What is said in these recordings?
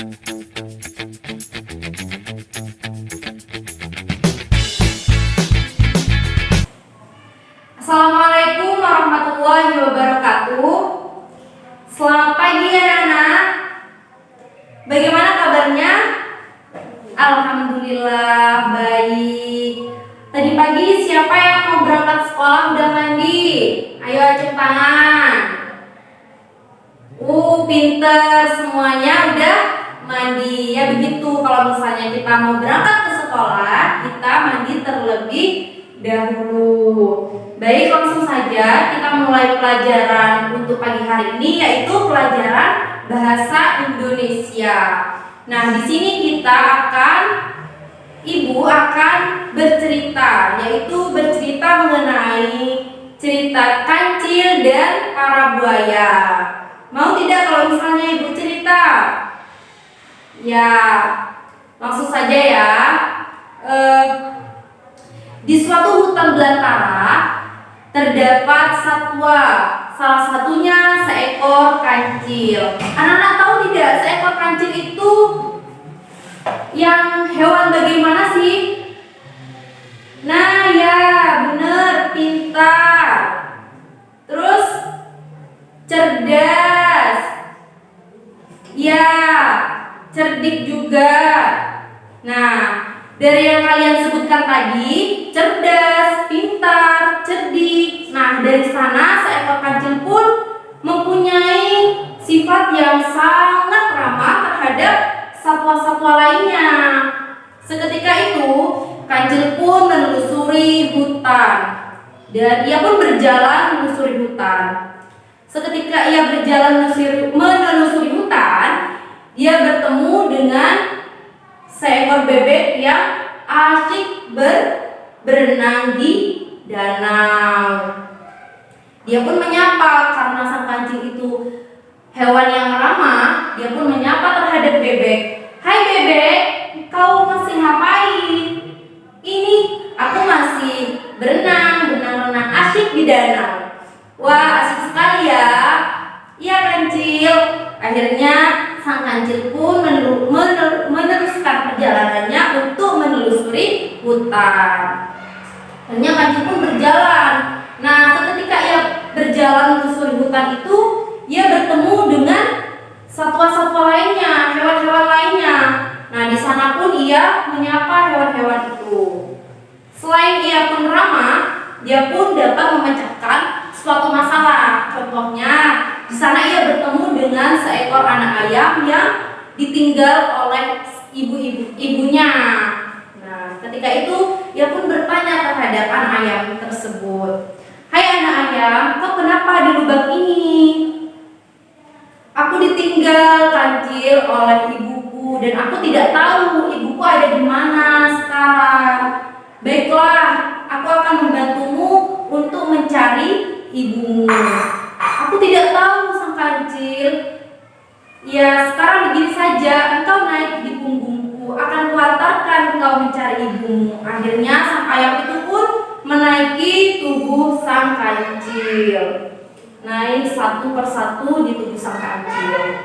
Assalamualaikum warahmatullahi wabarakatuh. Selamat pagi anak-anak. Bagaimana kabarnya? Alhamdulillah baik. Tadi pagi siapa yang mau berangkat sekolah udah mandi? Ayo acung tangan. Pinter, semuanya udah mandi. Ya begitu, kalau misalnya kita mau berangkat ke sekolah, kita mandi terlebih dahulu. Baik, langsung saja kita mulai pelajaran untuk pagi hari ini, yaitu pelajaran bahasa Indonesia. Nah, di sini Ibu akan bercerita, yaitu bercerita mengenai cerita Kancil dan para buaya. Mau tidak kalau misalnya Ibu cerita? Ya, langsung saja ya. Di suatu hutan belantara terdapat satwa, salah satunya seekor kancil. Anak-anak tahu tidak seekor kancil itu yang hewan bagaimana sih? Nah ya, bener, pintar. Terus cerdas. Ya, cerdik juga. Nah, dari yang kalian sebutkan tadi, cerdas, pintar, cerdik. Nah, dari sana seekor kancil pun mempunyai sifat yang sangat ramah terhadap satwa-satwa lainnya. Seketika itu, kancil pun menelusuri hutan. Dan ia pun berjalan menelusuri hutan. Seketika ia berjalan menelusuri hutan, dia bertemu dengan seekor bebek yang asyik berenang di danau. Dia pun menyapa, karena sang kancil itu hewan yang ramah. Dia pun menyapa terhadap bebek. Hai bebek, kau masih ngapain? Ini aku masih berenang asyik di danau. Wah, asik sekali ya. Iya kancil. Akhirnya sang kancil pun meneruskan perjalanannya untuk menelusuri hutan. Akhirnya kancil pun berjalan. Nah, seketika ia berjalan menelusuri hutan itu, ia bertemu dengan satwa-satwa lainnya, hewan-hewan lainnya. Nah, di sana pun ia menyapa hewan-hewan itu. Selain ia pun ramah, dia pun dapat memecahkan suatu masalah. Contohnya, di sana ia bertemu dengan seekor anak ayam yang ditinggal oleh ibunya. Nah, ketika itu ia pun bertanya terhadap anak ayam tersebut. Hai anak ayam, kau kenapa di lubang ini? Aku ditinggal kancil oleh ibuku dan aku tidak tahu ibuku ada di mana sekarang. Baiklah, aku akan membantumu untuk mencari ibumu. Aku tidak tahu sang kancil. Ya, sekarang begini saja, engkau naik di punggungku, akan kuantarkan engkau mencari ibumu. Akhirnya sang ayam itu pun menaiki tubuh sang kancil. Naik satu persatu di tubuh sang kancil.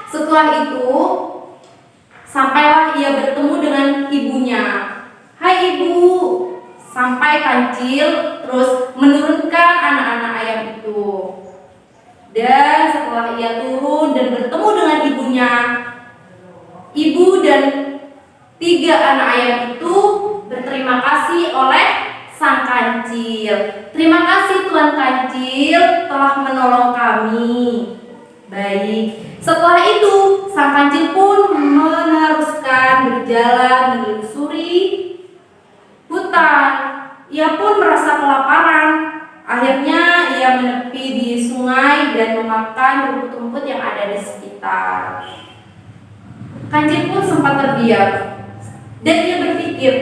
Setelah itu, sampailah ia bertemu dengan ibunya. Hai ibu, sampai kancil terus menurunkan anak-anak ayam itu. Dan setelah ia turun dan bertemu dengan ibunya, ibu dan 3 anak ayam itu berterima kasih oleh sang kancil. Terima kasih Tuan Kancil telah menolong kami. Baik. Setelah itu, sang kancil pun meneruskan berjalan menelusuri hutan. Ia pun merasa kelaparan. Akhirnya ia menepi di sungai dan memakan rumput-rumput yang ada di sekitar. Kancil pun sempat terdiam dan ia berpikir,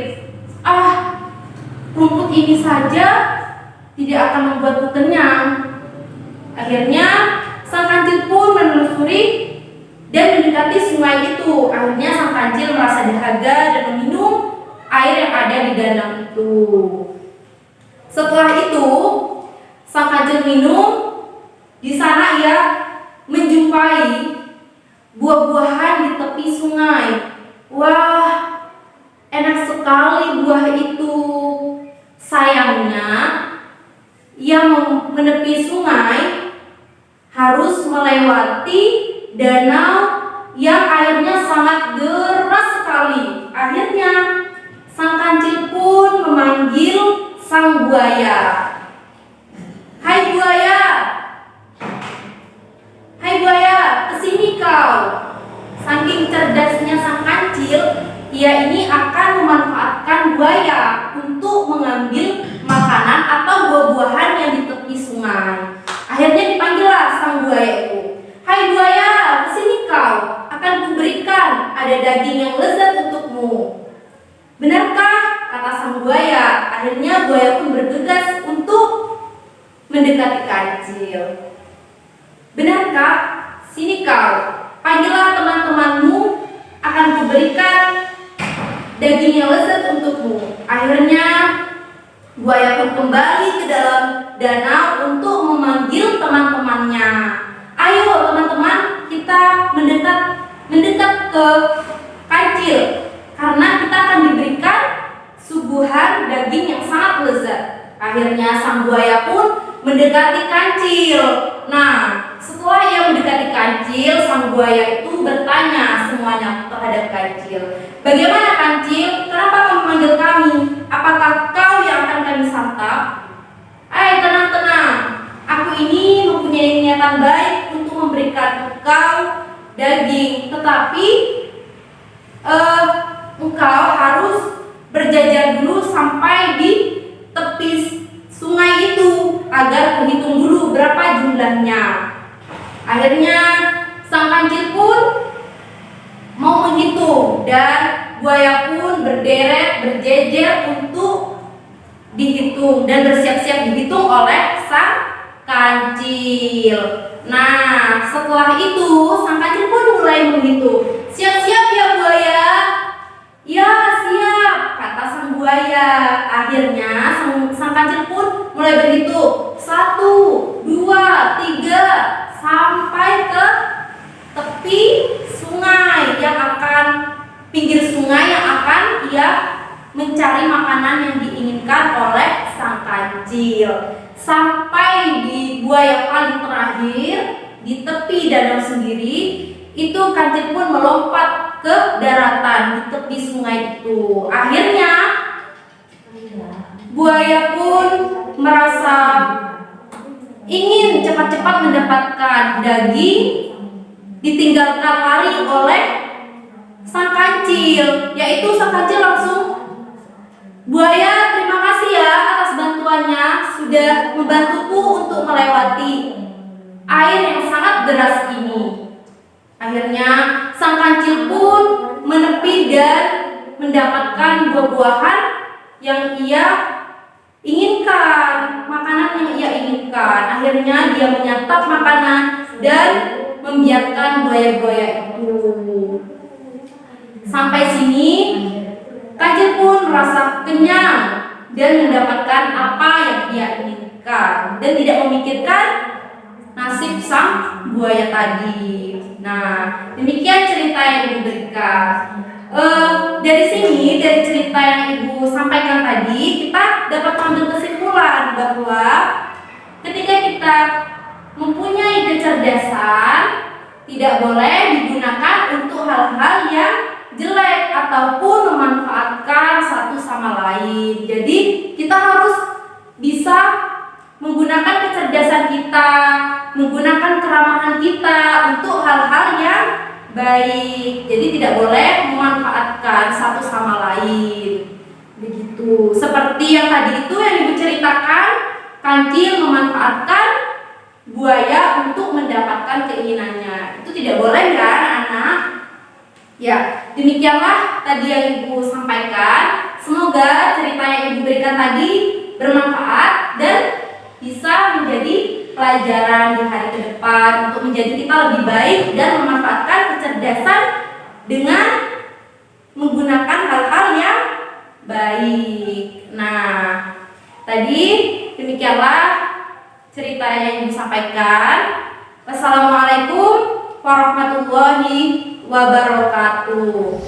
rumput ini saja tidak akan membuatku kenyang. Akhirnya sang kancil pun menelusuri dan mendekati sungai itu. Akhirnya sang kancil merasa dahaga dan meminum air yang ada di danau itu. Setelah itu, sang kancil minum. Di sana ia menjumpai buah-buahan di tepi sungai. Wah, enak sekali buah itu. Sayangnya, ia menepi sungai harus melewati danau yang airnya sangat deras sekali. Akhirnya, sang kancil pun memanggil sang buaya. Hai buaya, kesini kau. Saking cerdasnya sang kancil, ia ini akan memanfaatkan buaya untuk mengambil makanan atau buah-buahan yang di tepi sungai. Akhirnya dipanggillah sang buaya itu. Hai buaya, kesini kau. Akan kuberikan ada daging yang lezat untukmu. Benarkah? Kata sang buaya. Akhirnya buaya pun bergegas untuk mendekati kancil. Benarkah? Sini kau. Panggillah teman-temanmu, akan kuberikan daging yang lezat untukmu. Akhirnya buaya pun kembali ke dalam danau untuk memanggil teman-temannya. Ayo teman-teman, kita mendekat ke kancil, karena kita akan diberikan suguhan daging yang sangat lezat. Akhirnya sang buaya pun mendekati kancil. Nah, setelah ia mendekati kancil, sang buaya itu bertanya semuanya terhadap kancil. Bagaimana kancil? Kenapa kamu memanggil kami? Apakah kau yang akan kami santap? Tenang-tenang. Aku ini mempunyai niatan baik untuk memberikan engkau daging, tetapi engkau harus berjajar dulu sampai di tepi sungai itu agar kuhitung dulu berapa jumlahnya. Akhirnya sang kancil pun mau menghitung dan buaya pun berderet berjejer untuk dihitung dan bersiap-siap dihitung oleh sang kancil. Nah, setelah itu sang kancil pun mulai menghitung. Siap-siap ya buaya? Ya, siap, kata sang buaya. Akhirnya sang kancil pun mulai berhitung. 1, 2, 3 sampai ke tepi sungai pinggir sungai yang akan ia mencari makanan yang diinginkan oleh sang kancil. Sampai di buaya paling terakhir di tepi danau sendiri, itu kancil pun melompat ke daratan di tepi sungai itu. Akhirnya buaya pun merasa ingin cepat-cepat mendapatkan daging, ditinggalkan lari oleh sang kancil. Yaitu sang kancil langsung, buaya terima kasih ya atas bantuannya, sudah membantuku untuk melewati air yang sangat deras ini. Akhirnya sang kancil pun menepi dan mendapatkan buah-buahan yang ia inginkan, makanan yang ia inginkan. Akhirnya dia menyantap makanan dan membiarkan buaya-buaya itu. Sampai sini kancil pun merasa kenyang dan mendapatkan apa yang ia inginkan dan tidak memikirkan nasib sang buaya tadi. Nah, demikian cerita yang Ibu berikan. Dari sini, dari cerita yang Ibu sampaikan tadi, kita dapat mengambil kesimpulan bahwa ketika kita mempunyai kecerdasan, tidak boleh digunakan untuk hal-hal yang jelek ataupun memanfaatkan satu sama lain. Jadi kita harus bisa menggunakan kecerdasan kita, menggunakan keramahan kita untuk hal-hal yang baik. Jadi tidak boleh memanfaatkan satu sama lain. Begitu. Seperti yang tadi itu yang Ibu ceritakan, kancil memanfaatkan buaya untuk mendapatkan keinginannya. Itu tidak boleh ya anak-anak. Ya, demikianlah tadi yang Ibu sampaikan. Semoga cerita yang Ibu berikan tadi bermanfaat dan bisa menjadi pelajaran di hari ke depan untuk menjadi kita lebih baik dan memanfaatkan kecerdasan dengan menggunakan hal-hal yang baik. Nah, tadi demikianlah cerita yang Ibu sampaikan. Wassalamualaikum warahmatullahi wabarakatuh.